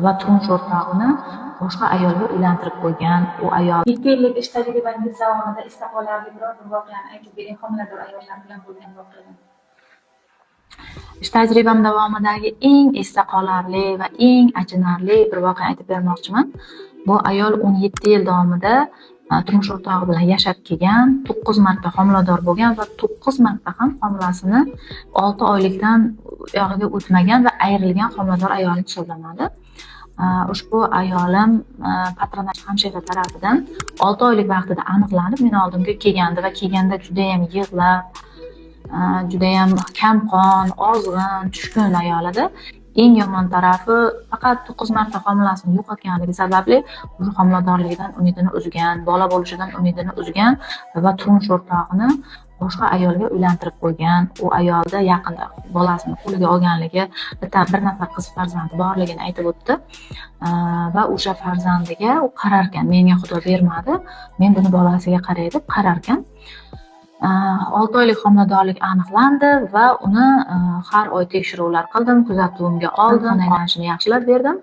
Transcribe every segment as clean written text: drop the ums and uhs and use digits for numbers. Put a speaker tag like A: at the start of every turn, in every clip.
A: va turmush o'rtog'ini boshqa ayolga uylantirib qo'ygan. U ayol 2 yillik ish tajribangiz davomida istiqbollarli biror bir voqeani aytib bering, homilador ayollar bilan bo'lgan voqealar. Ish tajribam davomidagi eng esda qolarli va eng achinarli bir voqeani aytib bermoqchiman. Bu ayol 17 yil davomida turmush o'rtog'i bilan yashab kelgan, 9 marta homilador bo'lgan va 9 marta ham homilasini 6 oylikdan uyog'iga o'tmagan va ayrilgan homilador ayolni hisoblanadi. Ushbu ayolim patronaj hamshira tarafidan 6 oylik vaqtida aniqlanib meni oldimga kelgandi va kelganda juda ham yig'lab, juda ham kamqon, ozg'in, tushkun ayol edi. Eng yomon tarafi faqat 9 marta homilasini yo'qotganligi sababli homiladorligidan umidini uzgan, bola bo'lishidan umidini uzgan va turmush o'rtog'ini boshqa ayolga uylantirib qo'ygan. U ayolda yaqinda bolasini qo'liga olganligi, bir nafar qiz farzandi borligini aytib o'tdi. Va o'sha farzandiga u qararkan, menga Xudo bermadi, men buni bolasiga qaray deb qararkan. 6 oylik homiladorlik aniqlandi va uni har oy tekshiruvlar qildim, kuzatuvimga oldim, aylanishini yaxshilab berdim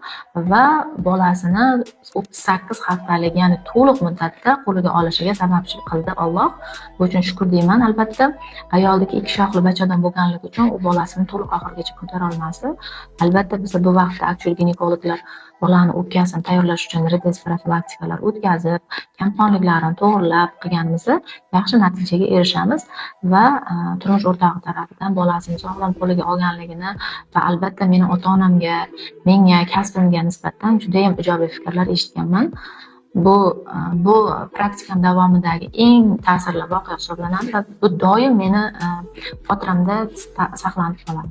A: va bolasini 38 haftalik, ya'ni to'liq muddatda qo'liga olishiga sababchi qildi Alloh. Bu uchun shukr deyman. Albatta, ayoldagi 2 shoxli bachadan bo'lganligi uchun u bolasini to'liq oxirigacha ko'tara olmasdi. Albatta, biz bu vaqtda aktual ginekologlar bolani o'pkasini tayyorlash uchun rediz profilaktikalar o'tkazib, kamqonliklarini to'g'rilab qilganimizda yaxshi natijaga erishamiz va turmush o'rtog'i tarafidan bolasini sog'lom qo'liga olganligini va albatta meni ota-onamga, menga, kasbimga nisbatan juda ham ijobiy fikrlar eshitganman. Bu praktikam davomidagi eng ta'sirli voqea hisoblanadi va bu doim meni xotiramda saqlanib qoladi.